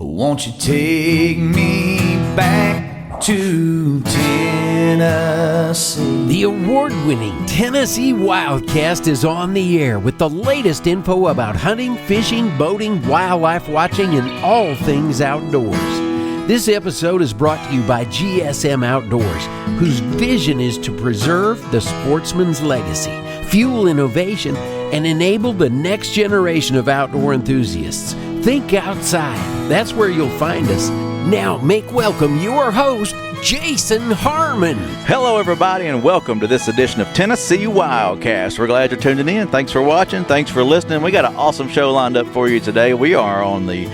Won't you take me back to Tennessee? The award-winning Tennessee Wildcast is on the air with the latest info about hunting, fishing, boating, wildlife watching, and all things outdoors. This episode is brought to you by GSM Outdoors, whose vision is to preserve the sportsman's legacy, fuel innovation, and enable the next generation of outdoor enthusiasts. Think outside. That's where you'll find us. Now, make welcome your host, Jason Harmon. Hello, everybody, and welcome to this edition of Tennessee Wildcast. We're glad you're tuning in. Thanks for watching. Thanks for listening. We got an awesome show lined up for you today. We are on the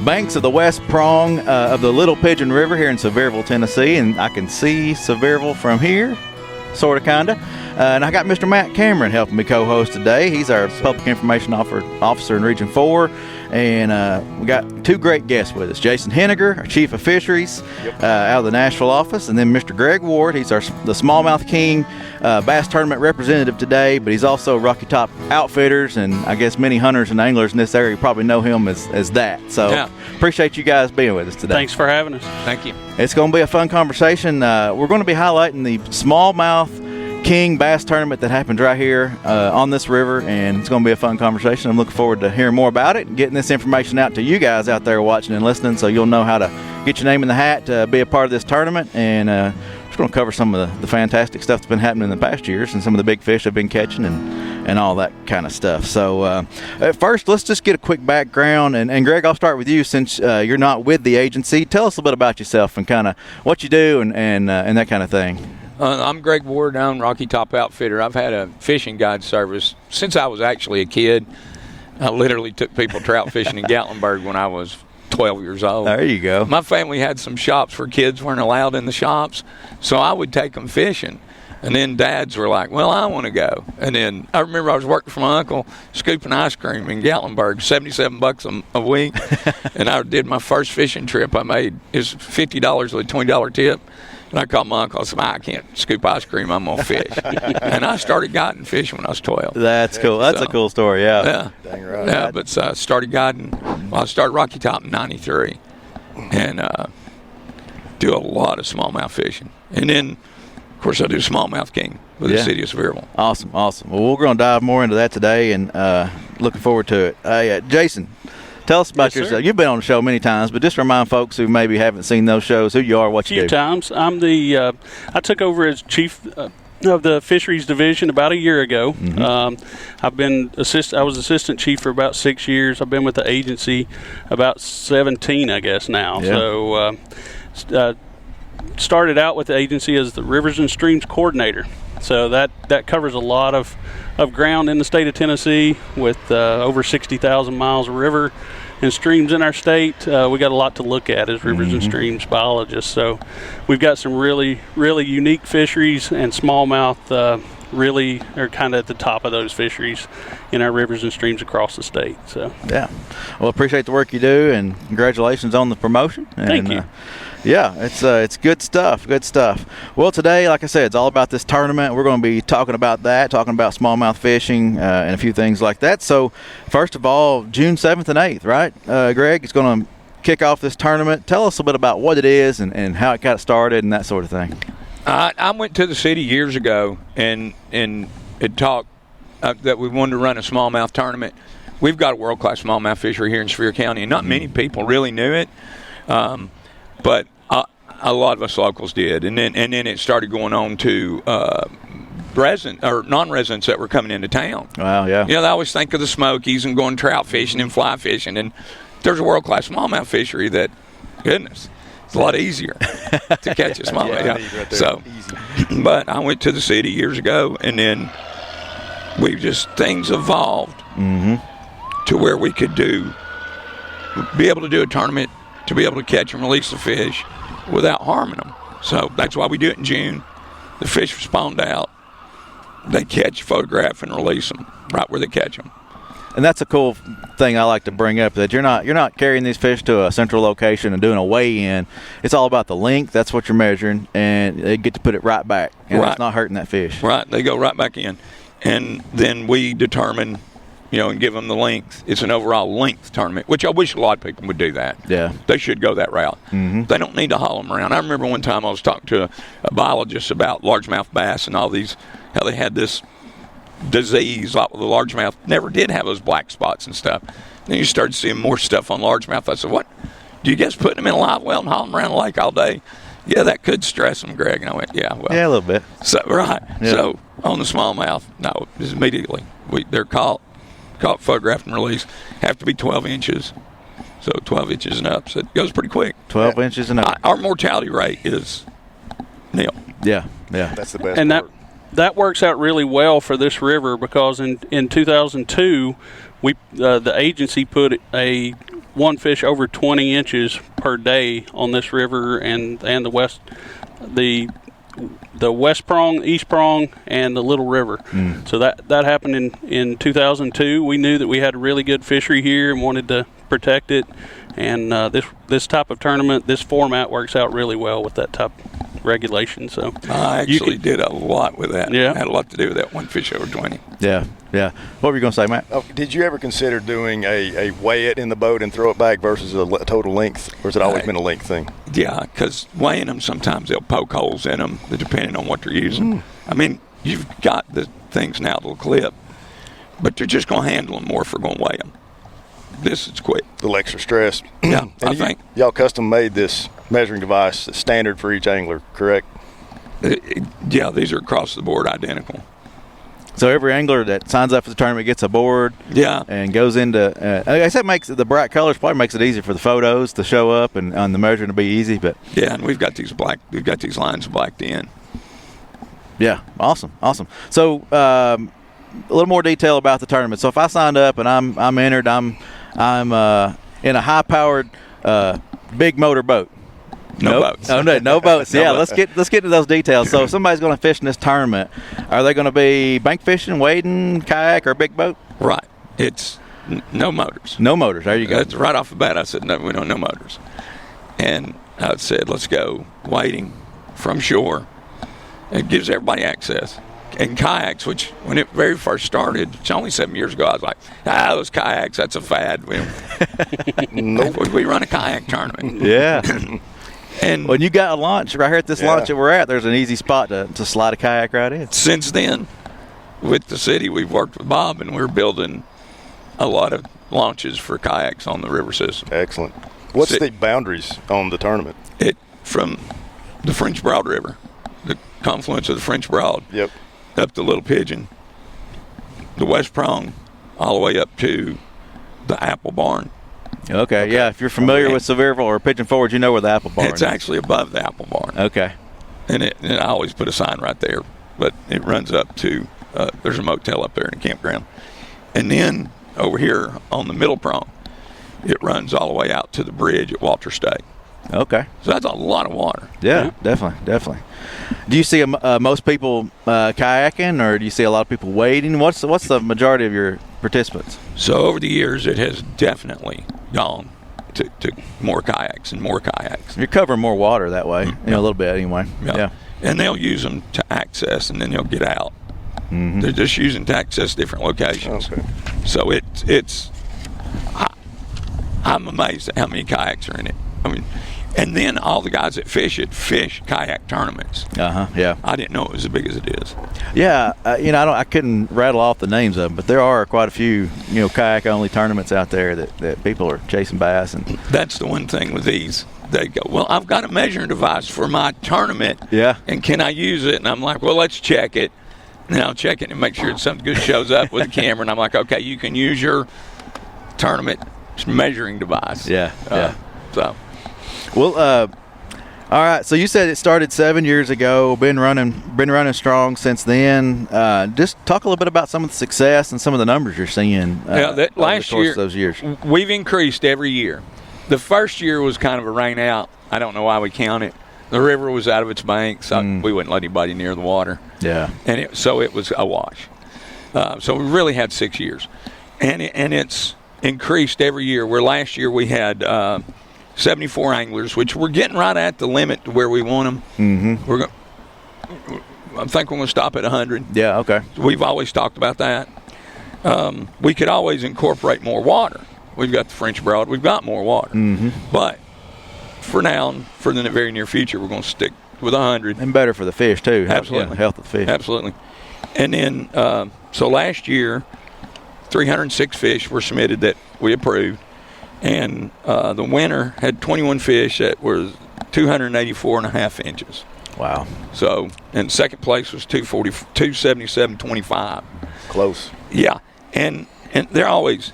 banks of the west prong of the Little Pigeon River here in Sevierville, Tennessee, and I can see Sevierville from here, sort of, kind of. And I got Mr. Matt Cameron helping me co-host today. He's our Public Information Officer in Region 4. And we got two great guests with us. Jason Henegar, our Chief of Fisheries out of the Nashville office. And then Mr. Greg Ward, he's the Smallmouth King Bass Tournament representative today, but he's also Rocky Top Outfitters, and I guess many hunters and anglers in this area probably know him as that. So appreciate you guys being with us today. Thanks for having us. Thank you. It's going to be a fun conversation. We're going to be highlighting the Smallmouth King Bass Tournament that happens right here on this river, and it's going to be a fun conversation. I'm looking forward to hearing more about it and getting this information out to you guys out there watching and listening, so you'll know how to get your name in the hat to be a part of this tournament. And we're going to cover some of the fantastic stuff that's been happening in the past years and some of the big fish I've been catching and all that kind of stuff. So at first, let's just get a quick background. And Greg, I'll start with you since you're not with the agency. Tell us a little bit about yourself and kind of what you do and that kind of thing. I'm Greg Ward. I'm Rocky Top Outfitter. I've had a fishing guide service since I was actually a kid. I literally took people trout fishing in Gatlinburg when I was 12 years old. There you go. My family had some shops where kids weren't allowed in the shops, so I would take them fishing. And then dads were like, well, I want to go. And then I remember I was working for my uncle scooping ice cream in Gatlinburg, $77 a week. And I did my first fishing trip I made. It was $50 with a $20 tip. And I called my uncle and said, I can't scoop ice cream, I'm going to fish. And I started guiding fishing when I was 12. That's cool. That's a cool story, yeah. Dang right. Yeah, but started guiding. Well, I started Rocky Top in 93 and do a lot of smallmouth fishing. And then, of course, I do Smallmouth King with the city of Sevierville. Awesome. Well, we're going to dive more into that today and looking forward to it. Jason, tell us about yourself. You've been on the show many times, but just remind folks who maybe haven't seen those shows who you are, what you do. A few times. I'm I took over as chief of the fisheries division about a year ago. Mm-hmm. I was assistant chief for about 6 years. I've been with the agency about 17, I guess now. Yeah. So started out with the agency as the Rivers and Streams coordinator. So that covers a lot of ground in the state of Tennessee with over 60,000 miles of river and streams in our state. We got a lot to look at as rivers and streams biologists. So we've got some really, really unique fisheries, and smallmouth really are kind of at the top of those fisheries in our rivers and streams across the state. So yeah, well, appreciate the work you do, and congratulations on the promotion. Thank you. Yeah, it's good stuff. Good stuff. Well, today, like I said, it's all about this tournament. We're going to be talking about smallmouth fishing and a few things like that. So, first of all, June 7th and 8th, right, Greg? It's going to kick off this tournament. Tell us a bit about what it is and how it got started and that sort of thing. I went to the city years ago and it talked that we wanted to run a smallmouth tournament. We've got a world-class smallmouth fishery here in Sevier County, and not many people really knew it, but a lot of us locals did. And then it started going on to non-residents that were coming into town. Wow, yeah. They always think of the Smokies and going trout fishing and fly fishing, and there's a world-class smallmouth fishery that, goodness, it's a lot easier to catch a smallmouth. So, but I went to the city years ago, and then things evolved to where we could be able to do a tournament to be able to catch and release the fish without harming them. So that's why we do it in June. The fish spawned out. They catch, photograph, and release them right where they catch them. And that's a cool thing I like to bring up, that you're not carrying these fish to a central location and doing a weigh-in. It's all about the length. That's what you're measuring, and they get to put it right back. And It's not hurting that fish. Right. They go right back in. And then we determine and give them the length. It's an overall length tournament, which I wish a lot of people would do that. Yeah. They should go that route. Mm-hmm. They don't need to haul them around. I remember one time I was talking to a biologist about largemouth bass and all these, how they had this disease, like the largemouth never did have those black spots and stuff. Then you started seeing more stuff on largemouth. I said, what? Do you guys put them in a live well and haul them around the lake all day? Yeah, that could stress them, Greg. And I went, yeah, well. Yeah, a little bit. So, right. Yeah. So, on the smallmouth, no, just immediately. They're caught, photographed, and released. Have to be 12 inches. So, 12 inches and up. So, it goes pretty quick. 12 inches and up. Our mortality rate is nil. Yeah. That's the best And part. that works out really well for this river because in 2002, the agency put one fish over 20 inches per day on this river and the west prong, east prong, and the little river. So that happened in 2002. We knew that we had a really good fishery here and wanted to protect it. And this type of tournament, this format works out really well with that type of regulation. So I actually did a lot with that. Yeah. Had a lot to do with that one fish over 20. Yeah. What were you going to say, Matt? Oh, did you ever consider doing a weigh it in the boat and throw it back versus a total length, or has it always been a length thing? Yeah, because weighing them, sometimes they'll poke holes in them, depending on what they're using. I mean, you've got the things now that'll clip, but they're just going to handle them more if we're going to weigh them. This is quick. A little extra stress. Yeah, And I think. y'all custom made this measuring device that's standard for each angler, correct? Yeah, these are across the board identical. So every angler that signs up for the tournament gets a board. Yeah. And goes into. I guess that makes the bright colors probably makes it easier for the photos to show up and on the measuring to be easy. But yeah, and we've got these lines blacked in. yeah, awesome. So a little more detail about the tournament. So if I signed up and I'm entered, I'm in a high-powered big motor boat. No boats. Oh, no boats. No Yeah, boats. let's get into those details. So if somebody's going to fish in this tournament, are they going to be bank fishing, wading, kayak, or big boat? Right. It's no motors. No motors. There you go. That's right off the bat. I said, no, we don't know motors. And I said, let's go wading from shore. It gives everybody access. And kayaks, which when it very first started, it's only 7 years ago, I was like, those kayaks, that's a fad. We run a kayak tournament. Yeah. And When you got a launch right here at this launch that we're at, there's an easy spot to slide a kayak right in. since then, with the city, we've worked with Bob, and we're building a lot of launches for kayaks on the river system. Excellent. What's the boundaries on the tournament? It from the French Broad River, the confluence of the French Broad, Yep. up to Little Pigeon, the West Prong, all the way up to the Apple Barn. Okay. Yeah. If you're familiar with Sevierville or Pigeon Forge, you know where the Apple Barn It's is. actually above the Apple Barn. Okay. And I always put a sign right there, but it runs up to, there's a motel up there in the campground. And then over here on the middle prong, it runs all the way out to the bridge at Walter State. Okay. So that's a lot of water. Yeah, definitely. Do you see most people kayaking, or do you see a lot of people wading? What's the majority of your participants? So over the years, it has definitely gone to more kayaks and more kayaks. You're covering more water that way, a little bit anyway. Yeah. And they'll use them to access, and then they'll get out. Mm-hmm. They're just using to access different locations. Okay. So I'm amazed at how many kayaks are in it. I mean, and then all the guys that fish it fish kayak tournaments. Yeah. I didn't know it was as big as it is. Yeah. I couldn't rattle off the names of them, but there are quite a few, kayak only tournaments out there that people are chasing bass and. That's the one thing with these. They go, well, I've got a measuring device for my tournament. Yeah. And can I use it? And I'm like, well, let's check it. And I'll check it and make sure something good shows up with the camera. And I'm like, okay, you can use your tournament measuring device. Yeah. So. Well, all right. So you said it started 7 years ago. Been running strong since then. Just talk a little bit about some of the success and some of the numbers you're seeing. That over last the course year, of those years. We've increased every year. The first year was kind of a rain out. I don't know why we count it. The river was out of its banks. We wouldn't let anybody near the water. Yeah. And so it was a wash. So we really had 6 years, and it's increased every year. Where last year we had 74 anglers, which we're getting right at the limit to where we want them. Mm-hmm. I think we're going to stop at 100. Yeah. Okay. We've always talked about that. we could always incorporate more water. We've got the French Broad. We've got more water. But for now, for the very near future, we're going to stick with 100. And better for the fish, too. Absolutely. The health of the fish. Absolutely. And then, so last year, 306 fish were submitted that we approved. And the winner had 21 fish that were 284.5 inches. Wow. So, and second place was 277.25. Close. Yeah. And it always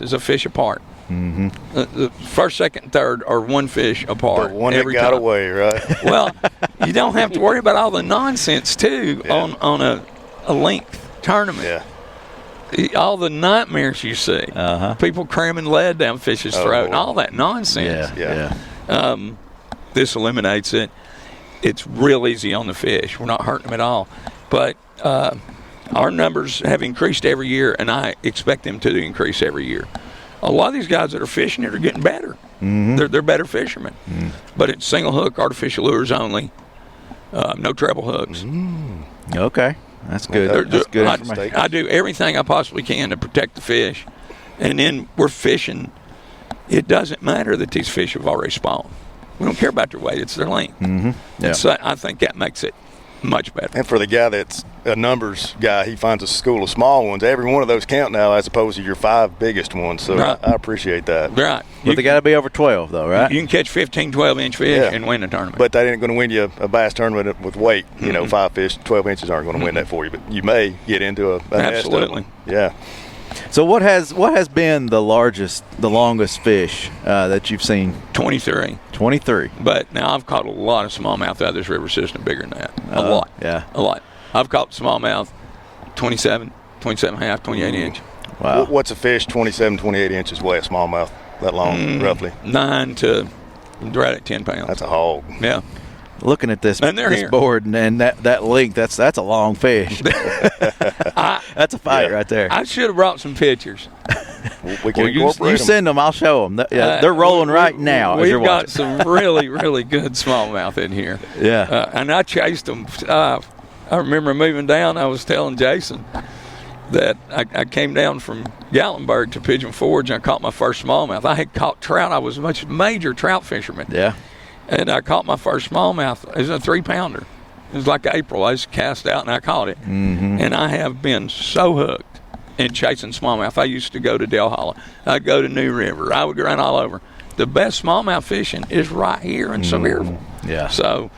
is a fish apart. The first, second, and third are one fish apart. But one every that got time. away, right? Well, you don't have to worry about all the nonsense, too, on a length tournament. Yeah. All the nightmares you see. People cramming lead down fish's throat and all that nonsense. Yeah. This eliminates it. It's real easy on the fish. We're not hurting them at all. But our numbers have increased every year, and I expect them to increase every year. A lot of these guys that are fishing it are getting better. They're better fishermen. But it's single hook, artificial lures only, no treble hooks. Okay. That's good. That's good information. I do everything I possibly can to protect the fish. And then we're fishing. It doesn't matter that these fish have already spawned. We don't care about their weight. It's their length. Yeah. So I think that makes it much better. And for the guy that's a numbers guy, he finds a school of small ones. Every one of those count now as opposed to your 5 biggest ones. So Right. I appreciate that. Right. But they got to be over 12, though, right? You can catch 15, 12-inch fish and win a tournament. But they ain't going to win you a bass tournament with weight. You know, 5 fish, 12 inches aren't going to win that for you. But you may get into a nest of Absolutely. them. Yeah. So what has been the longest fish that you've seen? 23. 23. But now I've caught a lot of smallmouth out of this river system bigger than that. A lot. Yeah. A lot. I've caught smallmouth 27, 27.5, 28 inch. Wow. What's a fish 27, 28 inches weigh a smallmouth that long, roughly? 9 to right at 10 pounds. That's a hog. Yeah. Looking at this, And they're this here. board and that length, that's a long fish. That's a fight right there. I should have brought some pictures. We can Well, you incorporate them. send them, I'll show them. They're rolling right now as We've you're got watching. some really, really good smallmouth in here. Yeah. And I chased them. I remember moving down. I was telling Jason that I came down from Gatlinburg to Pigeon Forge and I caught my first smallmouth. I had caught trout. I was a much major trout fisherman. Yeah. And I caught my first smallmouth. It was a 3-pounder. It was like April. I just cast out and I caught it. And I have been so hooked in chasing smallmouth. I used to go to Del Hollow. I'd go to New River. I would run all over. The best smallmouth fishing is right here in Sevierville. Yeah. So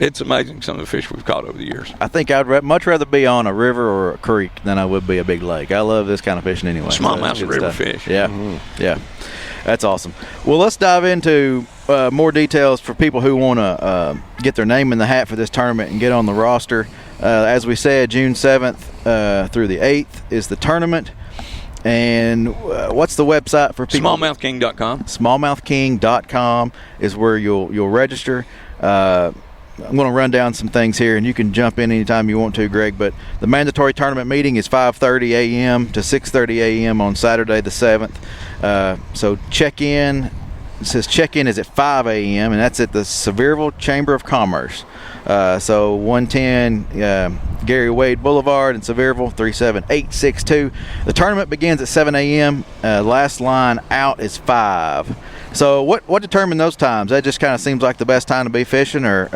it's amazing some of the fish we've caught over the years. I think I'd much rather be on a river or a creek than I would be a big lake. I love this kind of fishing anyway. Smallmouth's So a it's good river stuff. fish. Yeah. Yeah. That's awesome. Well, let's dive into more details for people who want to get their name in the hat for this tournament and get on the roster. As we said, June 7th through the 8th is the tournament. And what's the website for people? Smallmouthking.com. Smallmouthking.com is where you'll register. I'm going to run down some things here, and you can jump in anytime you want to, Greg. But the mandatory tournament meeting is 5:30 a.m. to 6:30 a.m. on Saturday the 7th. So check in. It says check-in is at 5 a.m., and that's at the Sevierville Chamber of Commerce. So 110 Gary Wade Boulevard in Sevierville, 37862. The tournament begins at 7 a.m. Last line out is 5. So what determined those times? That just kind of seems like the best time to be fishing, or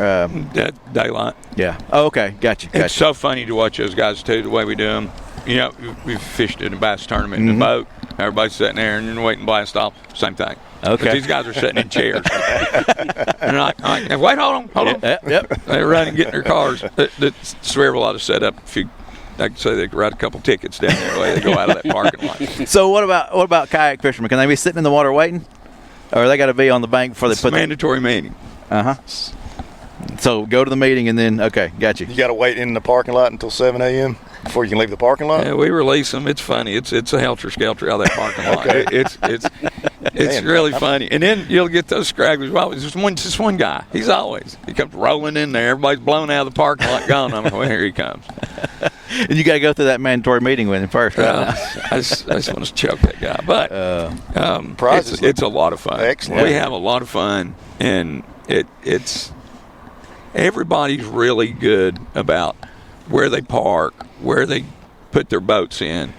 Daylight. yeah. Oh, okay, gotcha. It's so funny to watch those guys too, the way we do them. You know, we've fished in a bass tournament in the boat. Everybody's sitting there and you're waiting to blast off. Same thing. Okay. But these guys are sitting in chairs. And they're like, wait, hold on. Yep. They run and get in their cars. The Sevierville ought to set up. If you, like say, they could write a couple tickets down there the way they go out of that parking lot. So what about kayak fishermen? Can they be sitting in the water waiting, or they got to be on the bank before they It's put? mandatory meeting. So go to the meeting and then got you. You got to wait in the parking lot until 7 a.m. before you can leave the parking lot? Yeah, we release them. It's funny. It's a helter-skelter out of that parking lot. It's Man, really funny. And then you'll get those scragglers. Well, just one guy. He comes rolling in there. Everybody's blown out of the parking lot, gone. I'm like, well, here he comes. And you got to go through that mandatory meeting with him first, right? I just want to choke that guy. But Prizes it's a lot of fun. excellent. We have a lot of fun, and it's everybody's really good about where they park, where they put their boats in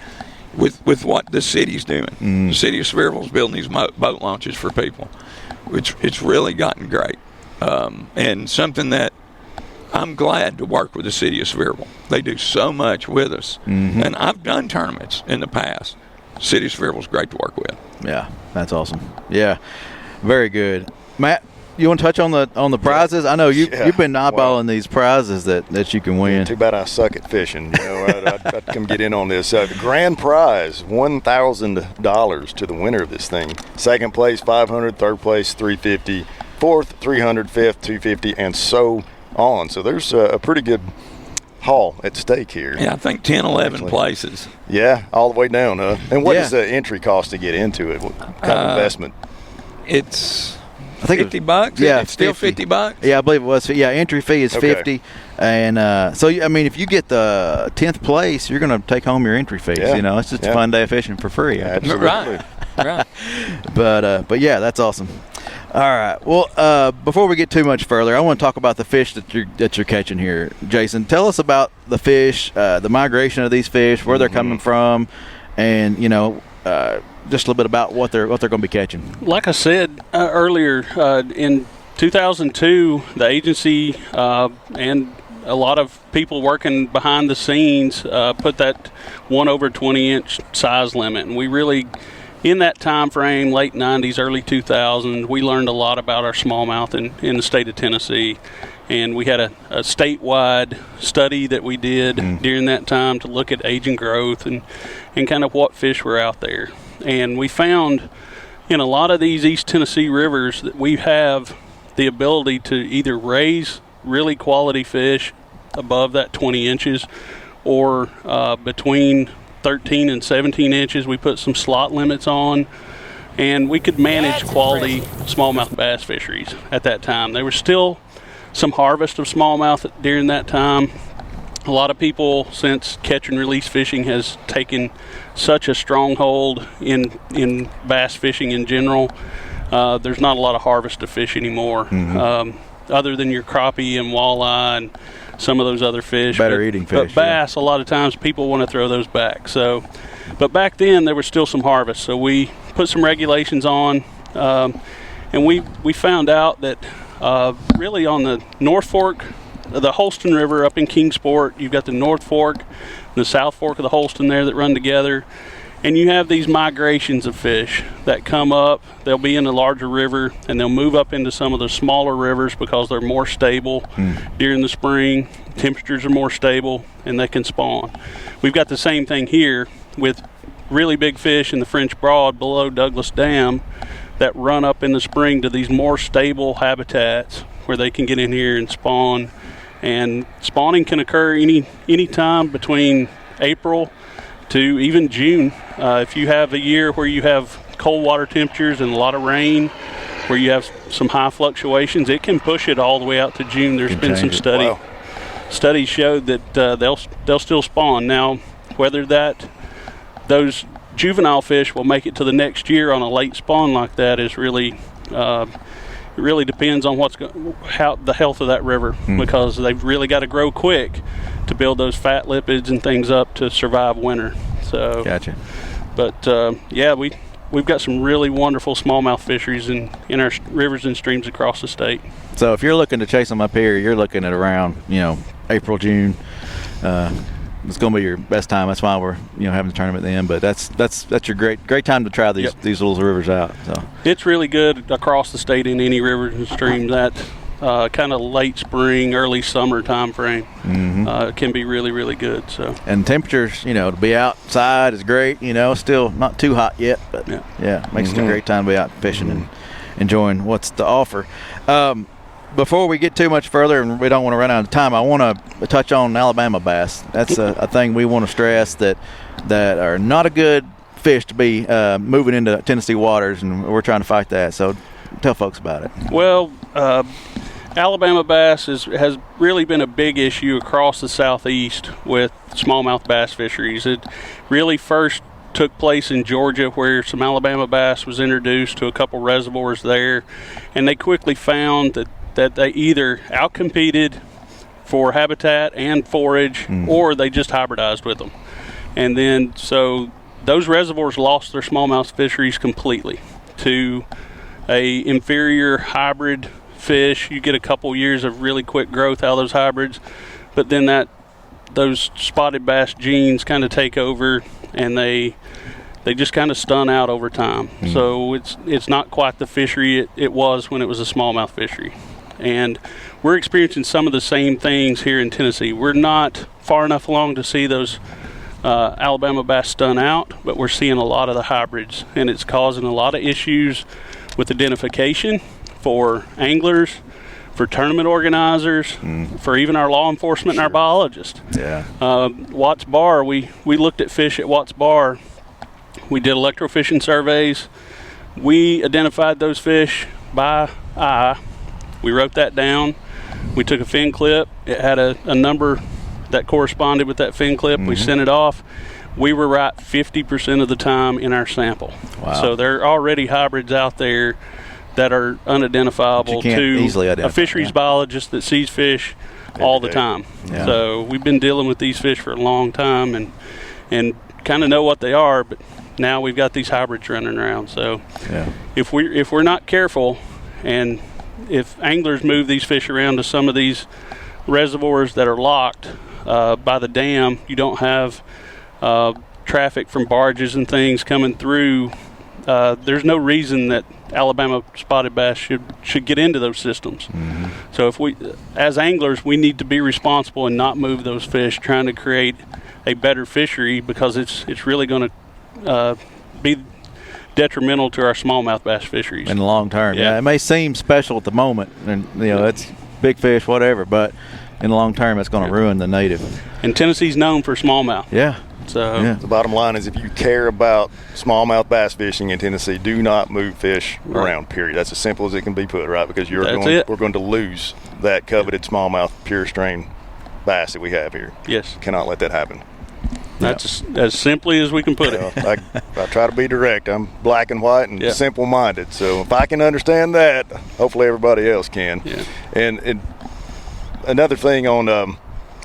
with what the city's doing. The city of Sevierville is building these boat launches for people, which it's really gotten great. And something that I'm glad to work with the city of Sevierville. They do so much with us. And I've done tournaments in the past. City of Sevierville is great to work with. Yeah, that's awesome. Yeah, very good. Matt, you want to touch on the prizes? I know you've been eyeballing these prizes that you can win. Too bad I suck at fishing. I'd come get in on this. The grand prize, $1,000 to the winner of this thing. Second place, $500. Third place, $350. Fourth, $300. Fifth, $250, and so on. So there's a pretty good haul at stake here. Yeah, I think 10, 11 places. Yeah, all the way down. And what is the entry cost to get into it? What kind of investment? It's I think $50. Yeah, it's still $50. Yeah, I believe it was. Yeah, entry fee is $50, and so I mean, if you get the 10th place, you're going to take home your entry fees. Yeah. It's just a fun day of fishing for free. Absolutely. Right. But yeah, that's awesome. All right. Well, before we get too much further, I want to talk about the fish that you're catching here. Jason, tell us about the fish, the migration of these fish, where they're coming from, and just a little bit about what they're going to be catching. Like I said earlier, in 2002, the agency and a lot of people working behind the scenes put that 1/20-inch size limit, and we really, in that time frame, late 90s, early 2000s, we learned a lot about our smallmouth in the state of Tennessee. And we had a statewide study that we did during that time to look at age and growth and kind of what fish were out there. And we found in a lot of these East Tennessee rivers that we have the ability to either raise really quality fish above that 20 inches or between 13 and 17 inches. We put some slot limits on, and we could manage quality smallmouth bass fisheries at that time. There was still some harvest of smallmouth during that time. A lot of people, since catch and release fishing has taken such a stronghold in bass fishing in general, there's not a lot of harvest of fish anymore, other than your crappie and walleye and some of those other fish. Better eating fish. But bass, a lot of times people want to throw those back. So, but back then there was still some harvest. So we put some regulations on, and we found out that really on the North Fork, the Holston River up in Kingsport, you've got the North Fork and the South Fork of the Holston there that run together. And you have these migrations of fish that come up. They'll be in the larger river, and they'll move up into some of the smaller rivers because they're more stable during the spring. Temperatures are more stable, and they can spawn. We've got the same thing here with really big fish in the French Broad below Douglas Dam that run up in the spring to these more stable habitats where they can get in here and spawn. And spawning can occur any time between April to even June. If you have a year where you have cold water temperatures and a lot of rain, where you have some high fluctuations, it can push it all the way out to June. There's been some studies showed that they'll still spawn. Now, whether those juvenile fish will make it to the next year on a late spawn like that is really it really depends on how the health of that river, because they've really got to grow quick to build those fat lipids and things up to survive winter. So, gotcha. But we've got some really wonderful smallmouth fisheries in our rivers and streams across the state. So if you're looking to chase them up here, you're looking at around April, June. It's going to be your best time. That's why we're having the tournament then. But that's your great time to try these little rivers out. So it's really good across the state in any rivers and streams. That kind of late spring, early summer time frame can be really, really good. So, and temperatures, to be outside is great. Still not too hot yet, but makes it a great time to be out fishing and enjoying what's to offer. Before we get too much further, and we don't want to run out of time, I want to touch on Alabama bass. That's a thing we want to stress that are not a good fish to be moving into Tennessee waters, and we're trying to fight that. So tell folks about it. Well, Alabama bass has really been a big issue across the southeast with smallmouth bass fisheries. It really first took place in Georgia, where some Alabama bass was introduced to a couple reservoirs there, and they quickly found that they either outcompeted for habitat and forage, or they just hybridized with them. And then, so those reservoirs lost their smallmouth fisheries completely to a inferior hybrid fish. You get a couple years of really quick growth out of those hybrids, but then those spotted bass genes kind of take over, and they just kind of stun out over time. So it's not quite the fishery it was when it was a smallmouth fishery. And we're experiencing some of the same things here in Tennessee. We're not far enough along to see those Alabama bass stun out, but we're seeing a lot of the hybrids, and it's causing a lot of issues with identification for anglers, for tournament organizers, for even our law enforcement and our biologists. Yeah. Watts Bar, we looked at fish at Watts Bar. We did electrofishing surveys. We identified those fish by eye. We wrote that down. We took a fin clip. It had a number that corresponded with that fin clip. We sent it off. We were right 50% of the time in our sample. Wow. So there are already hybrids out there that are unidentifiable to a fisheries biologist that sees fish all the time. Yeah. So we've been dealing with these fish for a long time and kind of know what they are, but now we've got these hybrids running around. So if we're not careful, and if anglers move these fish around to some of these reservoirs that are locked by the dam, you don't have traffic from barges and things coming through. There's no reason that Alabama spotted bass should get into those systems. So if we, as anglers, we need to be responsible and not move those fish, trying to create a better fishery, because it's really going to be detrimental to our smallmouth bass fisheries in the long term. Yeah. It may seem special at the moment, and it's big fish, whatever, but in the long term, it's going to ruin the native. And Tennessee's known for smallmouth. Yeah. So the bottom line is, if you care about smallmouth bass fishing in Tennessee, do not move fish around, period. That's as simple as it can be put, right? Because we're going to lose that coveted smallmouth pure strain bass that we have here. Yes. Cannot let that happen. That's as simply as we can put it. I try to be direct. I'm black and white and simple-minded. So if I can understand that, hopefully everybody else can. Yeah. And another thing on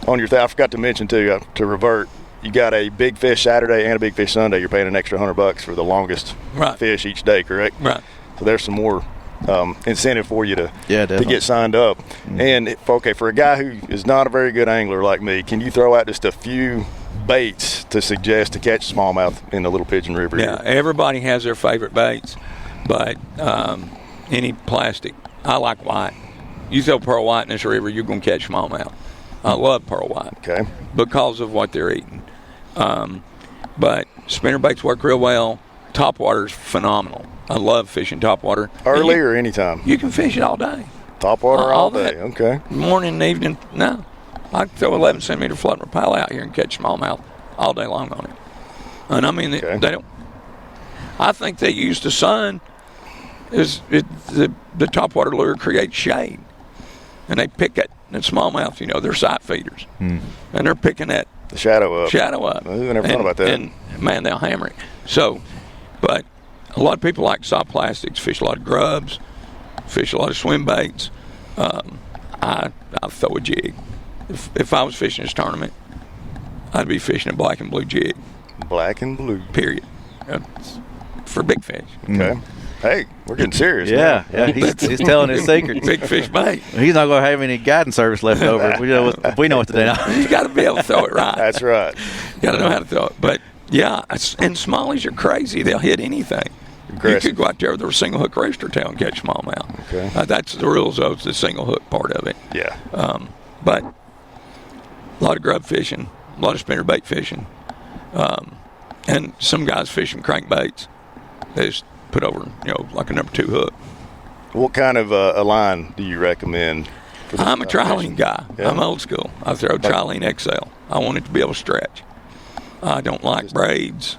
your thing, I forgot to mention too, to revert, you got a big fish Saturday and a big fish Sunday. You're paying an extra $100 for the longest fish each day, correct? Right. So there's some more incentive for you to get signed up. And for a guy who is not a very good angler like me, can you throw out just a few baits to suggest to catch smallmouth in the Little Pigeon River? Yeah, everybody has their favorite baits, but any plastic. I like white. You throw pearl white in this river, you're going to catch smallmouth. I love pearl white because of what they're eating. But spinner baits work real well. Topwater's phenomenal. I love fishing topwater. Early or anytime? You can fish it all day. Topwater all day, okay. Morning and evening, no. I can throw 11 centimeter floating repel out here and catch smallmouth all day long on it. And I mean, they don't. I think they use the sun. The topwater lure creates shade, and they pick at the smallmouth. They're sight feeders, and they're picking at the shadow up. I never thought about that. And man, they'll hammer it. So, but a lot of people like soft plastics, fish a lot of grubs, fish a lot of swim baits. I throw a jig. If I was fishing this tournament, I'd be fishing a black and blue jig. Black and blue. Period. For big fish. Okay. Hey, we're getting serious. Yeah. He's telling his secrets. Big fish bait. He's not going to have any guidance service left over. We know what to do now. You got to be able to throw it right. That's right. You got to know how to throw it. But yeah, and smallies are crazy. They'll hit anything. You could go out there with a single hook rooster tail and catch smallmouth. Okay. That's the rules of the single hook part of it. Yeah. But a lot of grub fishing, a lot of spinnerbait fishing, and some guys fishing crankbaits. They just put over, like a number 2 hook. What kind of a line do you recommend? I'm a trilene guy. Yeah. I'm old school. I throw trilene XL. I want it to be able to stretch. I don't like braids.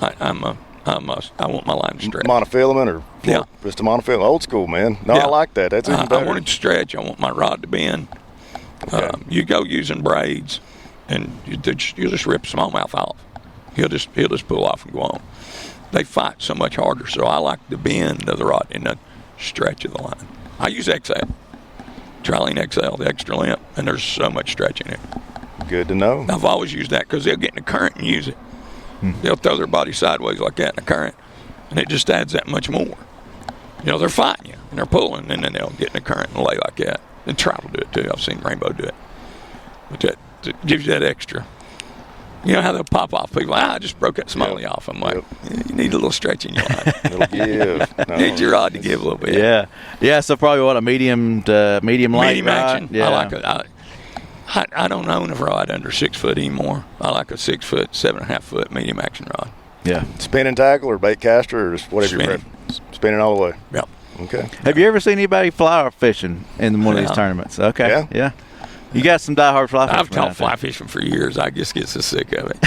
I want my line to stretch. Monofilament or just a monofilament? Old school, man. No, I like that. That's even better. I want it to stretch. I want my rod to bend. Okay. You go using braids, and you just rip smallmouth off. He'll just pull off and go on. They fight so much harder, so I like the bend of the rod and the stretch of the line. I use XL, trilene XL, the extra length, and there's so much stretch in it. Good to know. I've always used that because they'll get in the current and use it. They'll throw their body sideways like that in the current, and it just adds that much more. They're fighting you, and they're pulling, and then they'll get in the current and lay like that. And trout will do it, too. I've seen rainbow do it. But that gives you that extra. You know how they'll pop off? People, I just broke that smallie off. I'm like, you need a little stretch in your line. It'll give. You need your rod to give a little bit. Yeah. So probably what, a medium light Medium rod? action. Yeah. I like it. I don't own a rod under 6 foot anymore. I like a 6 foot, 7.5 foot medium action rod. Yeah. Spinning tackle or bait caster or just whatever your Spinning. preference. Spinning all the way. Yep. Okay. Have you ever seen anybody fly fishing in one of these Yeah. tournaments? Okay. Yeah. You got some diehard fly fishing. I've taught fly fishing for years. I just get so sick of it.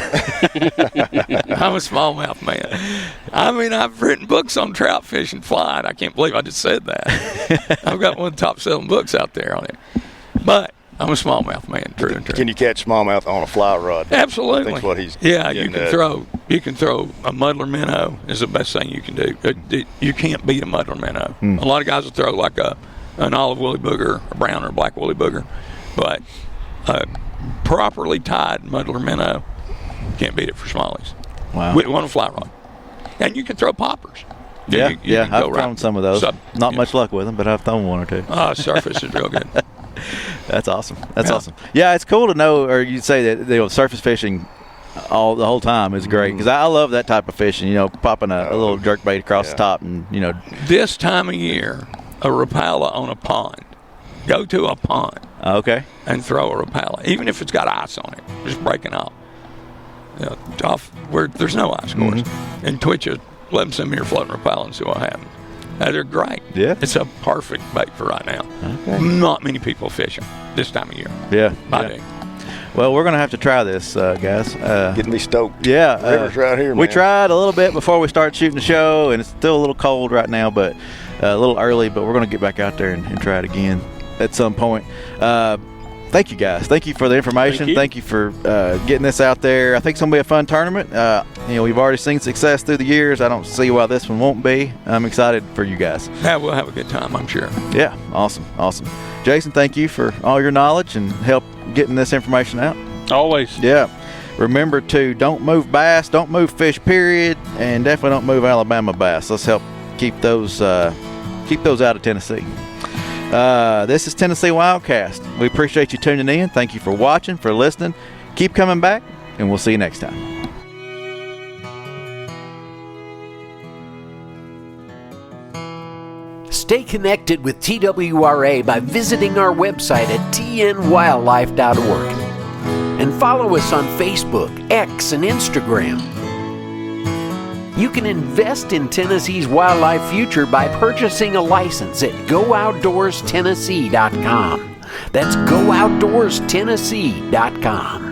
I'm a smallmouth man. I mean, I've written books on trout fishing flying. I can't believe I just said that. I've got one of the top selling books out there on it. But I'm a smallmouth man, true and true. Can you catch smallmouth on a fly rod? Absolutely. That's what he's Yeah, you getting can at. throw a muddler minnow is the best thing you can do. You can't beat a muddler minnow. A lot of guys will throw like an olive woolly booger, a brown or black woolly booger, but a properly tied muddler minnow can't beat it for smallies. Wow. With one fly rod, and you can throw poppers. Yeah. You can I've go thrown right- some of those. Not yeah. much luck with them, but I've thrown one or two. Surface is real good. That's awesome. That's Yeah. awesome. Yeah, it's cool to know, or you say that surface fishing the whole time is great because I love that type of fishing. Popping a little jerk bait across the top, and This time of year, a Rapala on a pond. Go to a pond. Okay. And throw a Rapala, even if it's got ice on it, just breaking off. Off where there's no ice, of course. And twitch a 11 centimeter floating Rapala and see what happens. They're great. Yeah. It's a perfect bait for right now. Okay. Not many people fishing this time of year. Yeah. I do. Well, we're gonna have to try this, guys. Getting me stoked. Yeah, River's right here, We man. tried a little bit before we started shooting the show, and it's still a little cold right now, but a little early. But we're going to get back out there and try it again at some point. Thank you, guys. Thank you for the information. Thank you for getting this out there. I think it's going to be a fun tournament. We've already seen success through the years. I don't see why this one won't be. I'm excited for you guys. Yeah, we'll have a good time, I'm sure. Yeah, awesome. Jason, thank you for all your knowledge and help getting this information out. Always. Yeah. Remember to don't move bass, don't move fish, period, and definitely don't move Alabama bass. Let's help keep those out of Tennessee. This is Tennessee Wildcast. We appreciate you tuning in. Thank you for watching, for listening. Keep coming back, and we'll see you next time. Stay connected with TWRA by visiting our website at tnwildlife.org and follow us on Facebook, X, and Instagram. You can invest in Tennessee's wildlife future by purchasing a license at GoOutdoorsTennessee.com. That's GoOutdoorsTennessee.com.